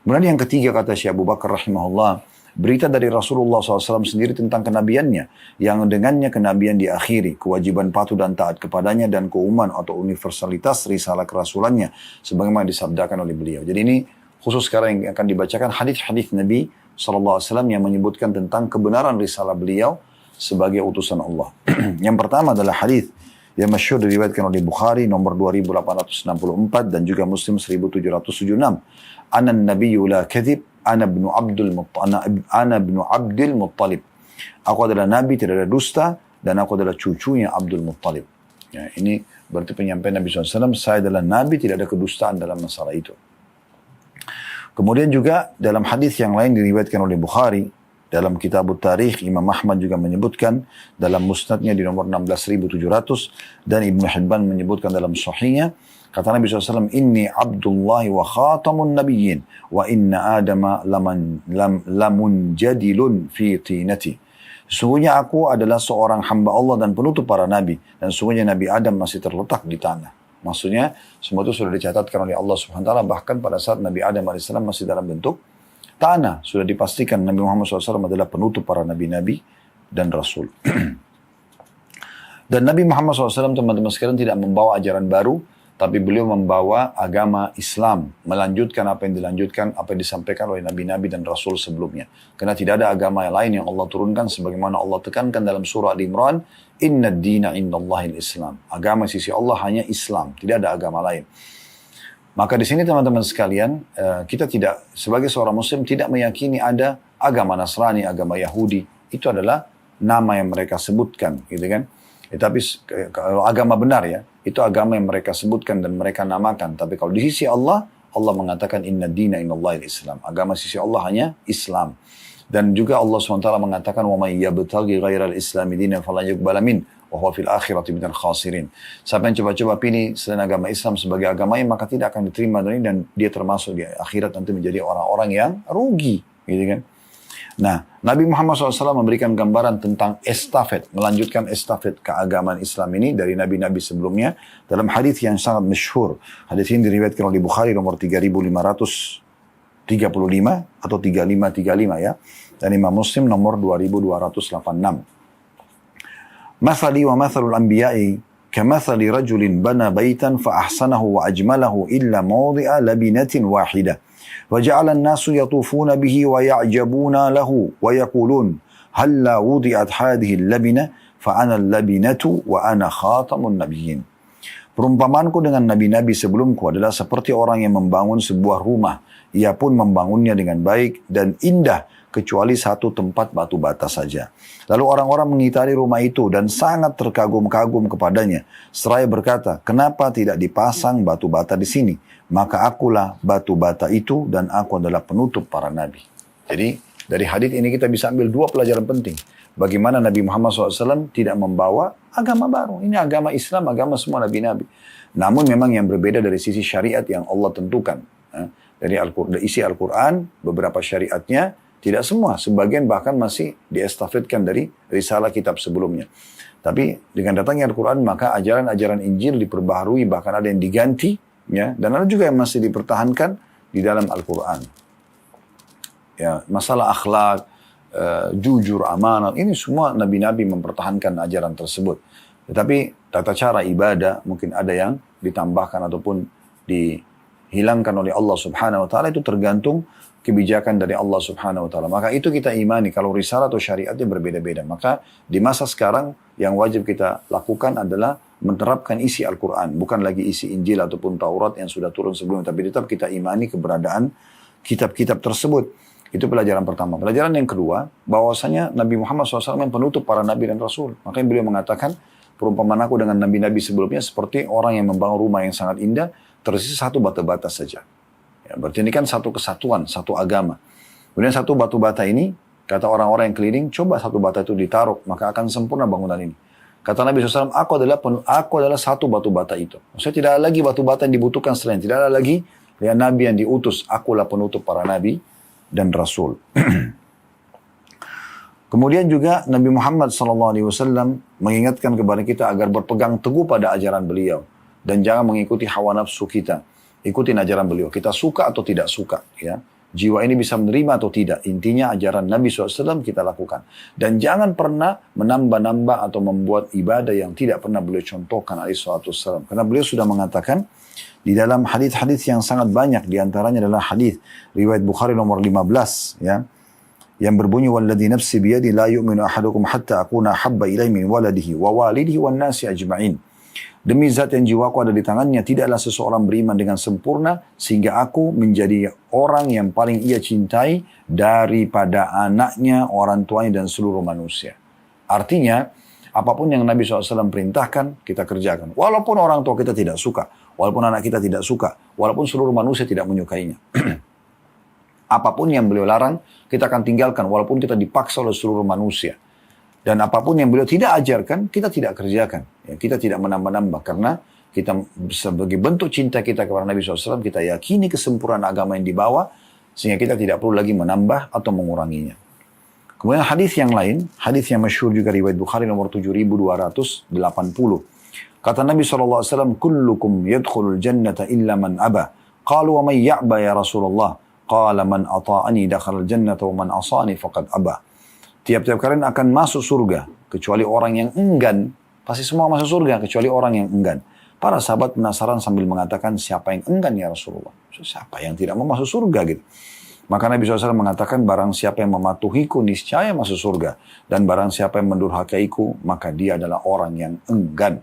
Kemudian yang ketiga kata Syekh Abu Bakar rahimahullah, berita dari Rasulullah SAW sendiri tentang kenabiannya, yang dengannya kenabian diakhiri, kewajiban patuh dan taat kepadanya dan keumuman atau universalitas risalah kerasulannya, sebagaimana disabdakan oleh beliau. Jadi ini khusus sekarang yang akan dibacakan hadis-hadis Nabi SAW yang menyebutkan tentang kebenaran risalah beliau sebagai utusan Allah. Yang pertama adalah hadis yang masyhur diriwayatkan oleh Bukhari nomor 2864 dan juga Muslim 1776. Anan nabiyyu la kadhib, ana ibnu Abdul Muttalib. Aku adalah nabi, tidak ada dusta, dan aku adalah cucunya Abdul Muttalib. Ya, ini berarti penyampaian Nabi SAW, saya adalah nabi, tidak ada kedustaan dalam masalah itu. Kemudian juga dalam hadis yang lain diriwayatkan oleh Bukhari, dalam kitab Tarikh, Imam Ahmad juga menyebutkan dalam musnadnya di nomor 16.700 dan Ibnu Hibban menyebutkan dalam sahihnya, kata Nabi SAW, Inni Abdullahi wa khatamun nabiyyin wa inna Adama lamun jadilun fi tinati. Sesungguhnya aku adalah seorang hamba Allah dan penutup para nabi. Dan sesungguhnya Nabi Adam masih terletak di tanah. Maksudnya semua itu sudah dicatatkan oleh Allah SWT. Bahkan pada saat Nabi Adam AS masih dalam bentuk tanah. Sudah dipastikan Nabi Muhammad SAW adalah penutup para nabi-nabi dan rasul. Dan Nabi Muhammad SAW teman-teman sekalian tidak membawa ajaran baru, tapi beliau membawa agama Islam, melanjutkan apa yang dilanjutkan, apa yang disampaikan oleh nabi-nabi dan rasul sebelumnya. Karena tidak ada agama yang lain yang Allah turunkan sebagaimana Allah tekankan dalam surah Al-Imran, Inna ad-dina indallahil Islam. Agama sisi Allah hanya Islam, tidak ada agama lain. Maka di sini teman-teman sekalian, kita tidak sebagai seorang muslim tidak meyakini ada agama Nasrani, agama Yahudi. Itu adalah nama yang mereka sebutkan, gitu kan? Tapi kalau agama benar ya, itu agama yang mereka sebutkan dan mereka namakan. Tapi kalau di sisi Allah, Allah mengatakan inna dina innallahil Islam. Agama sisi Allah hanya Islam. Dan juga Allah SWT mengatakan wa may yabtaghi ghairal islami dinan falan yuqbala min wa huwa fil akhirati minal khasirin. Siapa yang coba-coba pilih selain agama Islam sebagai agamanya, maka tidak akan diterima dan dia termasuk di akhirat nanti menjadi orang-orang yang rugi, gitu kan? Nah, Nabi Muhammad SAW memberikan gambaran tentang estafet, melanjutkan estafet keagamaan Islam ini dari nabi-nabi sebelumnya dalam hadis yang sangat masyhur. Hadis ini diriwayatkan oleh Bukhari nomor 3535 atau 3535 ya, dan Imam Muslim nomor 2286. Mathali wa mathalul anbiya'i kamathali rajulin bana baitan fa ahsanahu wa ajmalahu illa mawdi'a labinatin wahidah. وجعل الناس يطوفون به ويعجبون له ويقولون هلا وضعت هذه اللبنة فأنا اللبنة وأنا خاتم النبيين. Perumpamanku dengan nabi-nabi sebelumku adalah seperti orang yang membangun sebuah rumah. Ia pun membangunnya dengan baik dan indah kecuali satu tempat batu bata saja. Lalu orang-orang mengitari rumah itu dan sangat terkagum-kagum kepadanya. Seraya berkata, kenapa tidak dipasang batu bata di sini? Maka akulah batu bata itu dan aku adalah penutup para nabi. Jadi dari hadits ini kita bisa ambil dua pelajaran penting. Bagaimana Nabi Muhammad SAW tidak membawa agama baru. Ini agama Islam, agama semua nabi-nabi. Namun memang yang berbeda dari sisi syariat yang Allah tentukan. Dari isi Al-Quran, beberapa syariatnya, tidak semua. Sebagian bahkan masih diestafetkan dari risalah kitab sebelumnya. Tapi dengan datangnya Al-Quran, maka ajaran-ajaran Injil diperbaharui, bahkan ada yang diganti, ya, dan ada juga yang masih dipertahankan di dalam Al-Quran. Ya, masalah akhlak, jujur, amanat. Ini semua nabi-nabi mempertahankan ajaran tersebut. Tetapi tata cara ibadah mungkin ada yang ditambahkan ataupun dihilangkan oleh Allah Subhanahu wa taala, itu tergantung kebijakan dari Allah Subhanahu wa taala. Maka itu kita imani kalau risalah atau syariatnya berbeda-beda. Maka di masa sekarang yang wajib kita lakukan adalah menerapkan isi Al-Quran, bukan lagi isi Injil ataupun Taurat yang sudah turun sebelumnya, tapi tetap kita imani keberadaan kitab-kitab tersebut. Itu pelajaran pertama. Pelajaran yang kedua, bahwasanya Nabi Muhammad SAW yang penutup para nabi dan rasul. Makanya beliau mengatakan, perumpamaan aku dengan nabi-nabi sebelumnya seperti orang yang membangun rumah yang sangat indah, tersisa satu batu bata saja. Ya, berarti ini kan satu kesatuan, satu agama. Kemudian satu batu bata ini, kata orang-orang yang keliling, coba satu bata itu ditaruh, maka akan sempurna bangunan ini. Kata Nabi SAW, aku adalah satu batu bata itu. Maksudnya tidak ada lagi batu bata yang dibutuhkan selain. Tidak ada lagi ya, nabi yang diutus. Akulah penutup para nabi dan rasul. Kemudian juga Nabi Muhammad SAW mengingatkan kepada kita agar berpegang teguh pada ajaran beliau. Dan jangan mengikuti hawa nafsu kita. Ikutin ajaran beliau. Kita suka atau tidak suka. Ya. Jiwa ini bisa menerima atau tidak. Intinya ajaran Nabi SAW kita lakukan. Dan jangan pernah menambah-nambah atau membuat ibadah yang tidak pernah beliau contohkan alaihissalam. Karena beliau sudah mengatakan di dalam hadis-hadis yang sangat banyak. Di antaranya adalah hadis riwayat Bukhari nomor 15. Ya, yang berbunyi, Walladhi nafsi biyadi la yu'minu ahadukum hatta akuna habba ilai min waladihi wa walidihi wa nasi ajma'in. Demi zat yang jiwaku ada di tangannya, tidaklah seseorang beriman dengan sempurna sehingga aku menjadi orang yang paling ia cintai daripada anaknya, orang tuanya, dan seluruh manusia. Artinya, apapun yang Nabi SAW perintahkan, kita kerjakan. Walaupun orang tua kita tidak suka, walaupun anak kita tidak suka, walaupun seluruh manusia tidak menyukainya. Apapun yang beliau larang, kita akan tinggalkan walaupun kita dipaksa oleh seluruh manusia. Dan apapun yang beliau tidak ajarkan, kita tidak kerjakan. Ya, kita tidak menambah-nambah. Karena kita sebagai bentuk cinta kita kepada Nabi SAW, kita yakini kesempurnaan agama yang dibawa, sehingga kita tidak perlu lagi menambah atau menguranginya. Kemudian hadis yang lain, hadis yang masyhur juga riwayat Bukhari nomor 7280. Kata Nabi SAW, Kullukum yadkhulul jannata illa man aba. Qalu wa man ya'ba ya Rasulullah. Qala man ata'ani dakhalal jannata wa man asani faqad aba. Tiap-tiap kalian akan masuk surga, kecuali orang yang enggan. Pasti semua masuk surga, kecuali orang yang enggan. Para sahabat penasaran sambil mengatakan, siapa yang enggan ya Rasulullah? Siapa yang tidak mau masuk surga gitu? Maka Nabi SAW mengatakan, barang siapa yang mematuhiku, niscaya masuk surga. Dan barang siapa yang mendurhakaiku, maka dia adalah orang yang enggan.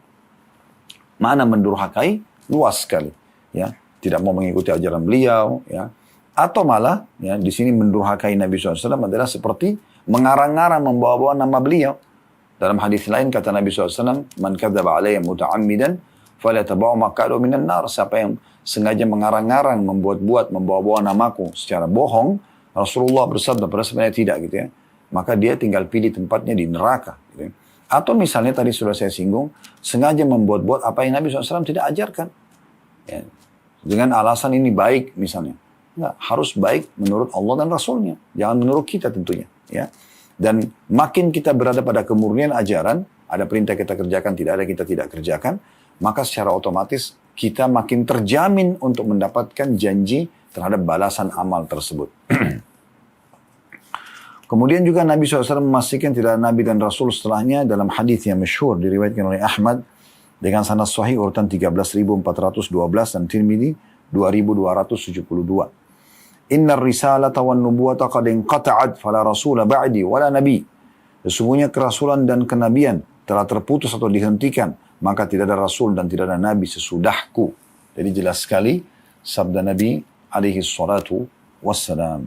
Mana mendurhakai? Luas sekali. Ya, tidak mau mengikuti ajaran beliau. Ya. Atau malah, ya, di sini mendurhakai Nabi SAW adalah seperti mengarang-arang, membawa-bawa nama beliau. Dalam hadis lain kata Nabi SAW, Man kadzaba alayya muta'ammidan, falyatabawwa maq'adahu minan nar. Siapa yang sengaja mengarang-arang, membuat-buat, membawa-bawa namaku secara bohong, Rasulullah bersabda, padahal sebenarnya tidak gitu ya. Maka dia tinggal pilih tempatnya di neraka. Gitu ya. Atau misalnya tadi sudah saya singgung, sengaja membuat-buat apa yang Nabi SAW tidak ajarkan. Ya. Dengan alasan ini baik misalnya. Enggak, harus baik menurut Allah dan Rasulnya. Jangan menurut kita tentunya. Ya. Dan makin kita berada pada kemurnian ajaran, ada perintah kita kerjakan, tidak ada kita tidak kerjakan, maka secara otomatis kita makin terjamin untuk mendapatkan janji terhadap balasan amal tersebut. Kemudian juga Nabi SAW memastikan tidak ada Nabi dan Rasul setelahnya dalam hadis yang masyhur diriwayatkan oleh Ahmad dengan sanad sahih urutan 13.412 dan Tirmidzi 2.272. Inna risalata wan nubuwata qad inqata'at fala rasula ba'di wala nabi. Sesungguhnya kerasulan dan kenabian telah terputus atau dihentikan, maka tidak ada rasul dan tidak ada nabi sesudahku. Jadi jelas sekali sabda Nabi alaihi salatu wassalam.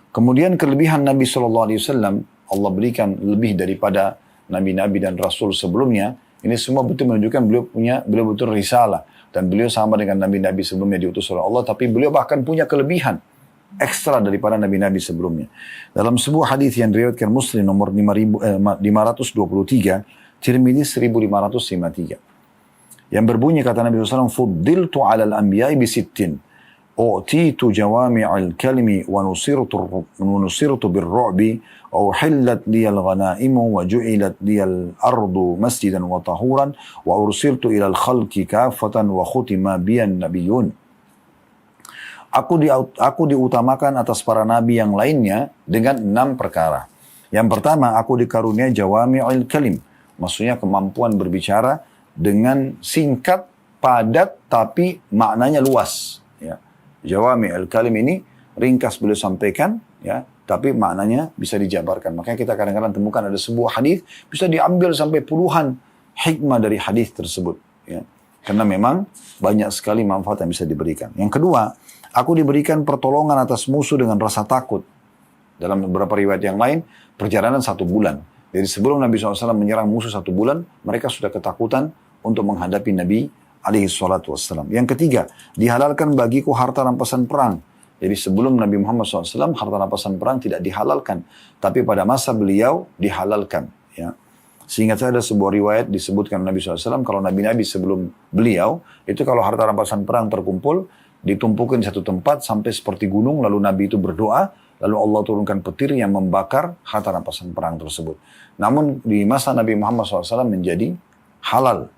Kemudian kelebihan Nabi SAW, Allah berikan lebih daripada nabi-nabi dan rasul sebelumnya. Ini semua betul menunjukkan beliau betul risalah. Dan beliau sama dengan nabi-nabi sebelumnya diutus oleh Allah. Tapi beliau bahkan punya kelebihan ekstra daripada nabi-nabi sebelumnya. Dalam sebuah hadis yang diriwayatkan Muslim nomor 523, Tirmidzi 1553. Yang berbunyi kata Nabi SAW, Fuddiltu alal anbiya'i bisittin. U'titu jawami'al kalimi wa nusirtu birru'bi. وأحلت لي الغنائم وجعلت لي الأرض مسجدا وطهورا وأرسلت إلى الخلق كافة وختم بي النبيون. Aku diutamakan atas para nabi yang lainnya dengan 6 perkara. Yang pertama, aku dikaruniai jawami'ul kalim. Maksudnya kemampuan berbicara dengan singkat, padat, tapi maknanya luas. Ya. Jawami'ul kalim ini ringkas beliau sampaikan, ya, tapi maknanya bisa dijabarkan. Makanya kita kadang-kadang temukan ada sebuah hadis bisa diambil sampai puluhan hikmah dari hadis tersebut. Ya. Karena memang banyak sekali manfaat yang bisa diberikan. Yang kedua, aku diberikan pertolongan atas musuh dengan rasa takut. Dalam beberapa riwayat yang lain, perjalanan 1 bulan. Jadi sebelum Nabi SAW menyerang musuh 1 bulan, mereka sudah ketakutan untuk menghadapi Nabi SAW. Yang ketiga, dihalalkan bagiku harta rampasan perang. Jadi sebelum Nabi Muhammad SAW, harta rampasan perang tidak dihalalkan. Tapi pada masa beliau, dihalalkan. Ya. Sehingga saya ada sebuah riwayat disebutkan Nabi SAW, kalau Nabi-Nabi sebelum beliau, itu kalau harta rampasan perang terkumpul, ditumpukin di satu tempat sampai seperti gunung, lalu Nabi itu berdoa, lalu Allah turunkan petir yang membakar harta rampasan perang tersebut. Namun di masa Nabi Muhammad SAW menjadi halal.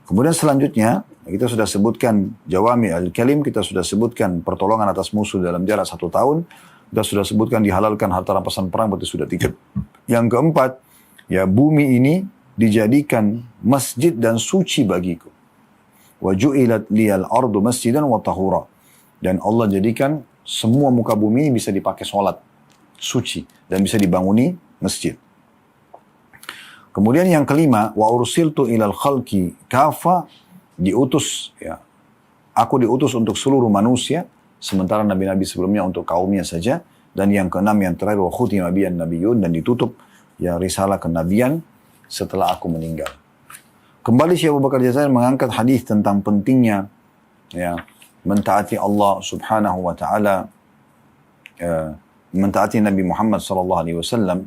Kemudian selanjutnya, kita sudah sebutkan jawami al-kalim, kita sudah sebutkan pertolongan atas musuh dalam jarak 1 tahun, kita sudah sebutkan dihalalkan harta rampasan perang, berarti sudah 3. Yang keempat, ya bumi ini dijadikan masjid dan suci bagiku. Wa ju'ilat liyal ardu masjidan wa tahura. Dan Allah jadikan semua muka bumi ini bisa dipakai sholat suci dan bisa dibanguni masjid. Kemudian yang kelima, wa ursiltu ilal khalqi kafa, diutus, ya. Aku diutus untuk seluruh manusia, sementara nabi-nabi sebelumnya untuk kaumnya saja. Dan yang keenam, yang terakhir, wa khutima biyan nabiyun, dan ditutup ya risalah kenabian setelah aku meninggal. Kembali Syekh Abu Bakar Jazair mengangkat hadis tentang pentingnya ya mentaati Allah Subhanahu wa taala, mentaati Nabi Muhammad sallallahu alaihi wasallam.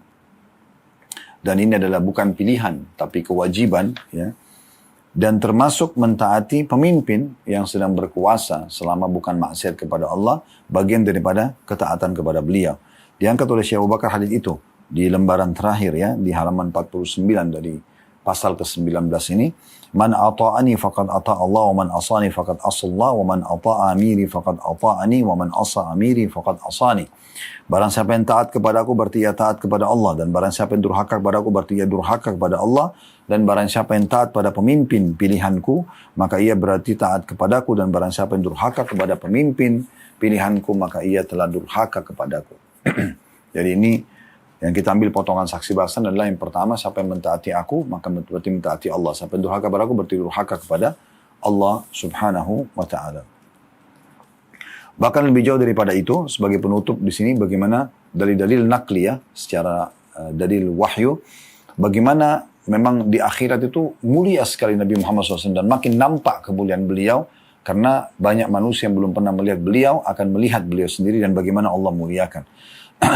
Dan ini adalah bukan pilihan tapi kewajiban, ya. Dan termasuk mentaati pemimpin yang sedang berkuasa selama bukan maksiat kepada Allah, bagian daripada ketaatan kepada beliau. Diangkat oleh Syekh Abu Bakar hadis itu di lembaran terakhir, ya, di halaman 49 dari pasal ke-19 ini. Man ata'ani faqad ata' Allah wa man asani faqad asallah wa man ata'a amiri faqad ata'ani wa man asa amiri faqad asani. Barang siapa yang taat kepada aku berarti ia taat kepada Allah, dan barang siapa yang durhaka kepada aku berarti ia durhaka kepada Allah, dan barang siapa yang taat pada pemimpin pilihanku maka ia berarti taat kepadaku, dan barang siapa yang durhaka kepada pemimpin pilihanku maka ia telah durhaka kepadaku. Jadi ini yang kita ambil potongan saksi bahasan adalah yang pertama, siapa yang mentaati aku maka berarti mentaati Allah, siapa yang durhaka kepada aku berarti durhaka kepada Allah Subhanahu wa taala. Bahkan lebih jauh daripada itu, sebagai penutup di sini bagaimana dalil-dalil nakli, ya, secara dalil wahyu, bagaimana memang di akhirat itu mulia sekali Nabi Muhammad SAW, dan makin nampak kemuliaan beliau karena banyak manusia yang belum pernah melihat beliau akan melihat beliau sendiri dan bagaimana Allah muliakan.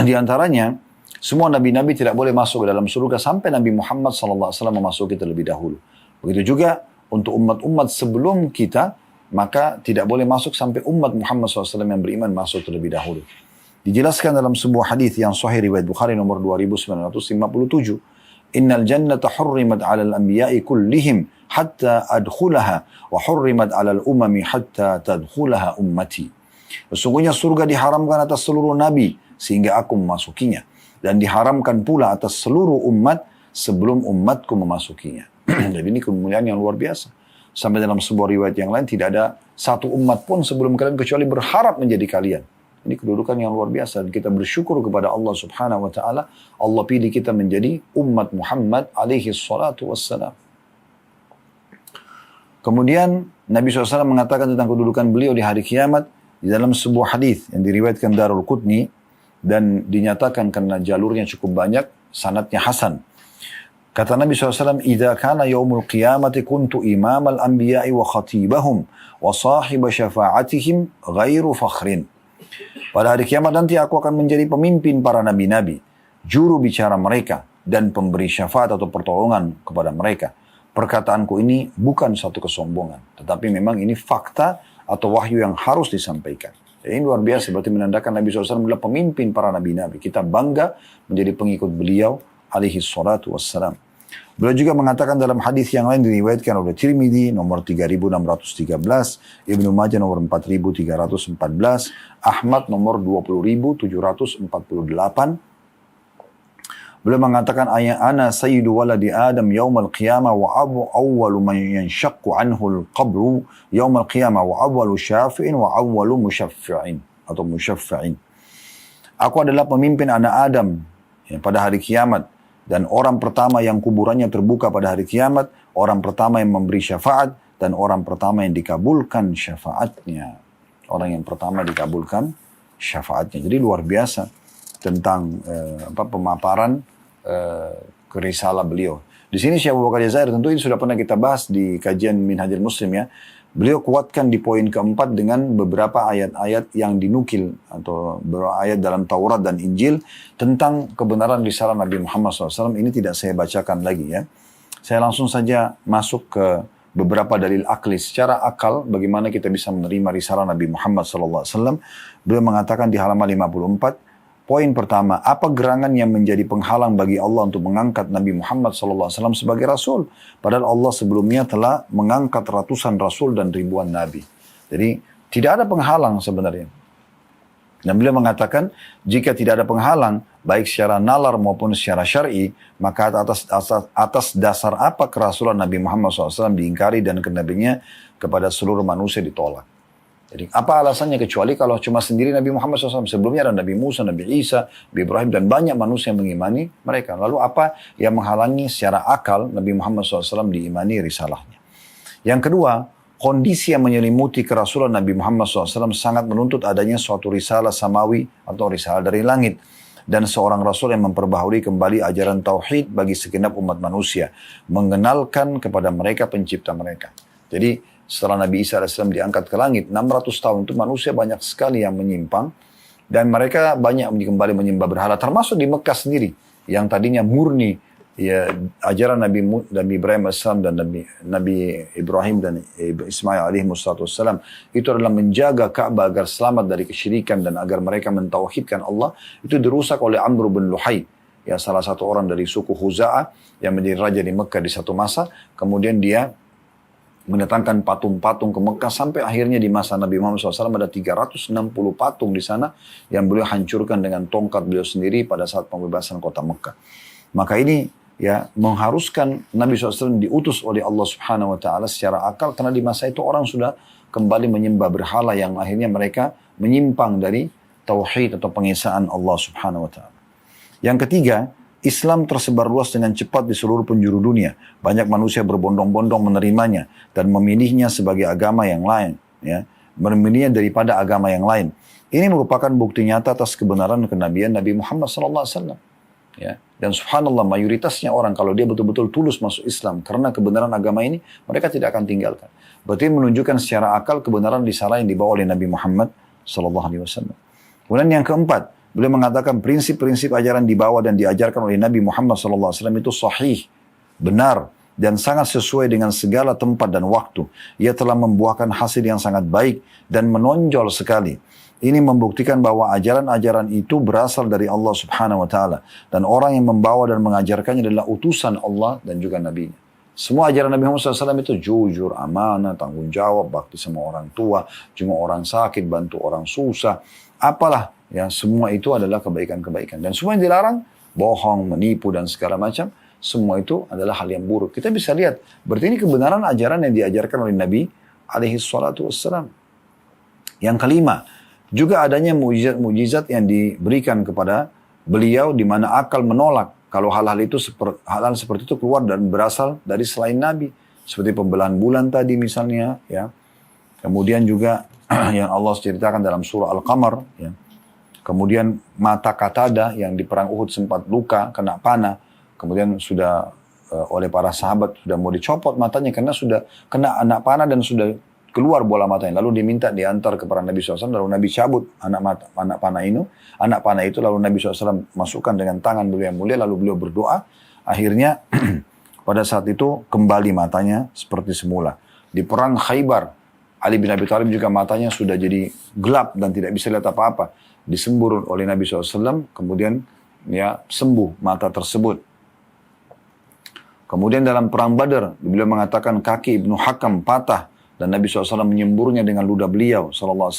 Di antaranya, semua nabi-nabi tidak boleh masuk ke dalam surga sampai Nabi Muhammad SAW memasuki terlebih dahulu. Begitu juga untuk umat-umat sebelum kita, maka tidak boleh masuk sampai umat Muhammad SAW yang beriman masuk terlebih dahulu. Dijelaskan dalam sebuah hadis yang sahih riwayat Bukhari nomor 2957. Innal jannata hurrimat 'alal anbiya'i kullihim hatta adkhulaha wa hurrimat 'alal umami hatta tadkhulaha ummati. Sesungguhnya surga diharamkan atas seluruh nabi sehingga aku memasukinya, dan diharamkan pula atas seluruh umat sebelum umatku memasukinya. Jadi ini kemuliaan yang luar biasa. Sampai dalam sebuah riwayat yang lain, tidak ada satu umat pun sebelum kalian kecuali berharap menjadi kalian. Ini kedudukan yang luar biasa. Dan kita bersyukur kepada Allah Subhanahu wa ta'ala. Allah pilih kita menjadi umat Muhammad alaihi salatu wassalam. Kemudian Nabi SAW mengatakan tentang kedudukan beliau di hari kiamat di dalam sebuah hadis yang diriwayatkan Darul Qutni, dan dinyatakan karena jalurnya cukup banyak, sanadnya hasan. Kata Nabi SAW, "Idza kana yaumul qiyamati kuntu imamal anbiya'i wa khatibahum wa sahiba syafa'atihim ghairu fakhrin." Pada hari kiamat nanti aku akan menjadi pemimpin para nabi-nabi, juru bicara mereka, dan pemberi syafaat atau pertolongan kepada mereka. Perkataanku ini bukan satu kesombongan, tetapi memang ini fakta atau wahyu yang harus disampaikan. Jadi ini luar biasa, berarti menandakan Nabi SAW adalah pemimpin para nabi-nabi. Kita bangga menjadi pengikut beliau alaihi salatu wassalam. Beliau juga mengatakan dalam hadis yang lain diriwayatkan oleh Tirmidzi nomor 3613, Ibnu Majah nomor 4314, Ahmad nomor 20748. Beliau mengatakan ana sayyidu waladi Adam yaumal qiyamah wa awwalu man yanshaqqu anhu al-qabru yaumal qiyamah wa awwalu syafi'in wa awwalu musyaffi'in atau musyaffi'in. Aku adalah pemimpin anak Adam ya, pada hari kiamat, dan orang pertama yang kuburannya terbuka pada hari kiamat, orang pertama yang memberi syafaat, dan orang pertama yang dikabulkan syafaatnya. Orang yang pertama dikabulkan syafaatnya. Jadi luar biasa tentang pemaparan kerisalah beliau. Di sini Syekh Abu Bakar Jazair, tentu ini sudah pernah kita bahas di kajian Minhajul Muslim ya. Beliau kuatkan di poin keempat dengan beberapa ayat-ayat yang dinukil atau beberapa ayat dalam Taurat dan Injil tentang kebenaran risalah Nabi Muhammad SAW. Ini tidak saya bacakan lagi ya. Saya langsung saja masuk ke beberapa dalil akli. Secara akal, bagaimana kita bisa menerima risalah Nabi Muhammad SAW. Beliau mengatakan di halaman 54, poin pertama, apa gerangan yang menjadi penghalang bagi Allah untuk mengangkat Nabi Muhammad SAW sebagai Rasul? Padahal Allah sebelumnya telah mengangkat ratusan Rasul dan ribuan Nabi. Jadi tidak ada penghalang sebenarnya. Dan beliau mengatakan, jika tidak ada penghalang, baik secara nalar maupun secara syar'i, maka atas dasar apa kerasulan Nabi Muhammad SAW diingkari dan kenabinya kepada seluruh manusia ditolak. Jadi apa alasannya kecuali kalau cuma sendiri Nabi Muhammad SAW. Sebelumnya ada Nabi Musa, Nabi Isa, Nabi Ibrahim, dan banyak manusia yang mengimani mereka. Lalu apa yang menghalangi secara akal Nabi Muhammad SAW diimani risalahnya? Yang kedua, kondisi yang menyelimuti kerasulan Nabi Muhammad SAW sangat menuntut adanya suatu risalah samawi atau risalah dari langit. Dan seorang Rasul yang memperbaharui kembali ajaran Tauhid bagi segenap umat manusia. Mengenalkan kepada mereka pencipta mereka. Jadi setelah Nabi Isa AS diangkat ke langit, 600 tahun itu manusia banyak sekali yang menyimpang. Dan mereka banyak kembali menyembah berhala, termasuk di Mekah sendiri. Yang tadinya murni ya, ajaran Nabi Ibrahim AS dan Nabi Ibrahim dan Ismail alaihissalam. Itu adalah menjaga Ka'bah agar selamat dari kesyirikan dan agar mereka mentauhidkan Allah. Itu dirusak oleh Amr bin Luhai. Ya, salah satu orang dari suku Khuza'ah yang menjadi raja di Mekah di satu masa. Kemudian dia mendatangkan patung-patung ke Mekah sampai akhirnya di masa Nabi Muhammad SAW ada 360 patung di sana yang beliau hancurkan dengan tongkat beliau sendiri pada saat pembebasan kota Mekah. Maka ini ya mengharuskan Nabi SAW diutus oleh Allah Subhanahu Wa Taala secara akal, karena di masa itu orang sudah kembali menyembah berhala yang akhirnya mereka menyimpang dari tauhid atau pengesaan Allah Subhanahu Wa Taala. Yang ketiga, Islam tersebar luas dengan cepat di seluruh penjuru dunia. Banyak manusia berbondong-bondong menerimanya dan memilihnya sebagai agama yang lain, ya, memilihnya daripada agama yang lain. Ini merupakan bukti nyata atas kebenaran kenabian Nabi Muhammad SAW. Ya, dan subhanallah mayoritasnya orang kalau dia betul-betul tulus masuk Islam karena kebenaran agama ini, mereka tidak akan tinggalkan. Berarti menunjukkan secara akal kebenaran risalah yang dibawa oleh Nabi Muhammad SAW. Kemudian yang keempat, beliau mengatakan prinsip-prinsip ajaran dibawa dan diajarkan oleh Nabi Muhammad SAW itu sahih, benar, dan sangat sesuai dengan segala tempat dan waktu. Ia telah membuahkan hasil yang sangat baik dan menonjol sekali. Ini membuktikan bahwa ajaran-ajaran itu berasal dari Allah Subhanahu Wa Taala. Dan orang yang membawa dan mengajarkannya adalah utusan Allah dan juga Nabi-Nya. Semua ajaran Nabi Muhammad SAW itu jujur, amanah, tanggung jawab, bakti sama orang tua, cuma orang sakit, bantu orang susah. Apalah. Ya, semua itu adalah kebaikan-kebaikan. Dan semua yang dilarang, bohong, menipu, dan segala macam, semua itu adalah hal yang buruk. Kita bisa lihat, berarti ini kebenaran ajaran yang diajarkan oleh Nabi alaihissalam. Yang kelima, juga adanya mujizat yang diberikan kepada beliau di mana akal menolak kalau hal-hal seperti itu keluar dan berasal dari selain Nabi. Seperti pembelahan bulan tadi misalnya, ya. Kemudian juga yang Allah ceritakan dalam surah Al-Qamar, ya. Kemudian mata Qatada yang di perang Uhud sempat luka, kena panah. Kemudian sudah oleh para sahabat sudah mau dicopot matanya karena sudah kena anak panah dan sudah keluar bola matanya. Lalu diminta diantar kepada Nabi SAW. Lalu Nabi cabut anak panah itu. Lalu Nabi SAW masukkan dengan tangan beliau yang mulia. Lalu beliau berdoa. Akhirnya pada saat itu kembali matanya seperti semula. Di perang Khaybar, Ali bin Abi Thalib juga matanya sudah jadi gelap dan tidak bisa lihat apa-apa. Disembur oleh Nabi SAW, kemudian ya sembuh mata tersebut. Kemudian dalam perang Badar, beliau mengatakan kaki Ibnu Hakam patah dan Nabi SAW menyemburnya dengan ludah beliau SAW,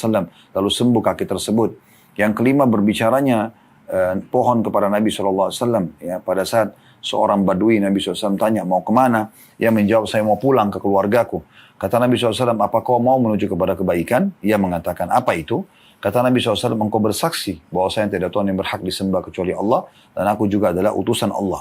lalu sembuh kaki tersebut. Yang kelima berbicaranya pohon kepada Nabi SAW. Ya, pada saat seorang badui Nabi SAW tanya mau kemana, ia menjawab saya mau pulang ke keluargaku. Kata Nabi SAW, apa kau mau menuju kepada kebaikan? Ia mengatakan apa itu? Kata Nabi SAW, engkau bersaksi bahwa saya tidak Tuhan yang berhak disembah kecuali Allah dan aku juga adalah utusan Allah.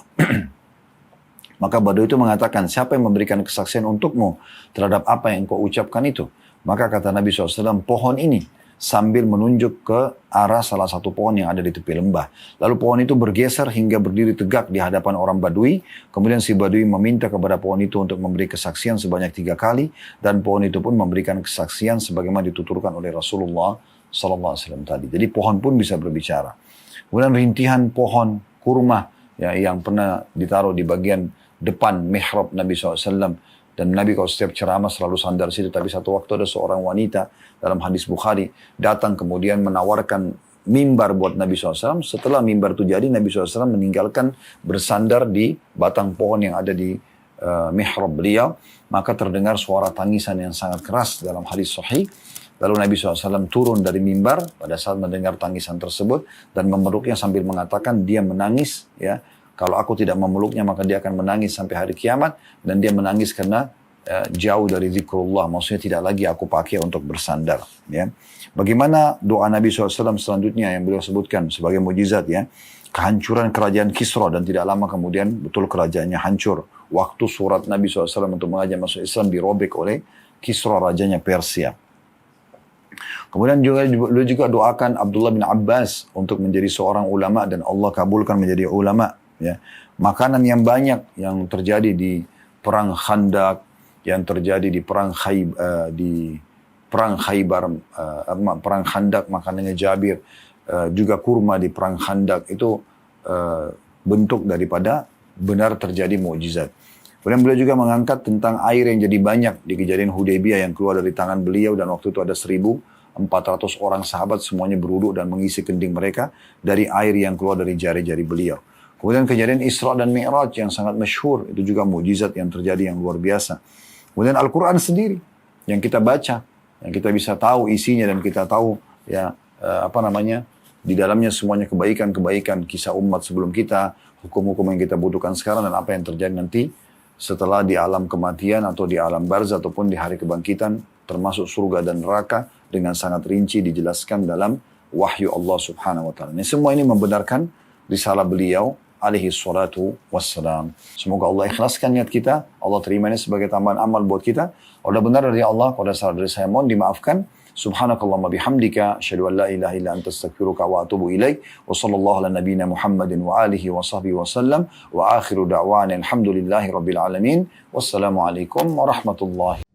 Maka badui itu mengatakan, siapa yang memberikan kesaksian untukmu terhadap apa yang kau ucapkan itu? Maka kata Nabi SAW, pohon ini, sambil menunjuk ke arah salah satu pohon yang ada di tepi lembah. Lalu pohon itu bergeser hingga berdiri tegak di hadapan orang badui. Kemudian si badui meminta kepada pohon itu untuk memberi kesaksian sebanyak 3 kali. Dan pohon itu pun memberikan kesaksian sebagaimana dituturkan oleh Rasulullah SAW tadi. Jadi pohon pun bisa berbicara. Kemudian rintihan pohon kurma ya, yang pernah ditaruh di bagian depan mihrab Nabi SAW. Dan Nabi kalau setiap ceramah selalu sandar situ. Tapi satu waktu ada seorang wanita dalam hadis Bukhari datang kemudian menawarkan mimbar buat Nabi SAW. Setelah mimbar itu jadi, Nabi SAW meninggalkan bersandar di batang pohon yang ada di mihrab beliau. Maka terdengar suara tangisan yang sangat keras dalam hadis sahih. Lalu Nabi SAW turun dari mimbar pada saat mendengar tangisan tersebut dan memeluknya sambil mengatakan dia menangis ya. Kalau aku tidak memeluknya maka dia akan menangis sampai hari kiamat. Dan dia menangis karena jauh dari zikrullah. Maksudnya tidak lagi aku pakai untuk bersandar. Ya. Bagaimana doa Nabi SAW selanjutnya yang beliau sebutkan sebagai mujizat ya. Kehancuran kerajaan Kisra dan tidak lama kemudian betul kerajaannya hancur. Waktu surat Nabi SAW untuk mengajak masuk Islam dirobek oleh Kisra rajanya Persia. Kemudian beliau juga doakan Abdullah bin Abbas untuk menjadi seorang ulama dan Allah kabulkan menjadi ulama. Ya, makanan yang banyak yang terjadi di perang Khandak, yang terjadi di perang Khaybar, perang Khandak makanannya Jabir, juga kurma di perang Khandak itu bentuk daripada benar terjadi mukjizat. Kemudian beliau juga mengangkat tentang air yang jadi banyak di kejadian Hudaybiyah yang keluar dari tangan beliau dan waktu itu ada 1.400 orang sahabat semuanya berwudu dan mengisi kendi mereka dari air yang keluar dari jari-jari beliau. Kemudian kejadian Isra dan Mi'raj yang sangat masyhur, itu juga mukjizat yang terjadi yang luar biasa. Kemudian Al-Quran sendiri yang kita baca, yang kita bisa tahu isinya dan kita tahu ya di dalamnya semuanya kebaikan-kebaikan kisah umat sebelum kita, hukum-hukum yang kita butuhkan sekarang dan apa yang terjadi nanti setelah di alam kematian atau di alam barzah ataupun di hari kebangkitan termasuk surga dan neraka dengan sangat rinci dijelaskan dalam wahyu Allah Subhanahu wa taala. Semua ini membenarkan risalah beliau alaihi salatu wassalam. Semoga Allah ikhlaskan niat kita. Allah terima ini sebagai tambahan amal buat kita. Kalau benar dari Allah, kalau salah dari saya mohon dimaafkan. Subhanakallahumma bihamdika. Asyhadu an la ilaha illa anta astaghfiruka wa atubu ilaik. Wa sallallahu ala nabiyyina Muhammadin wa alihi wa sahbihi wa sallam. Wa akhiru da'wana alhamdulillahi rabbil alamin. Wassalamualaikum warahmatullahi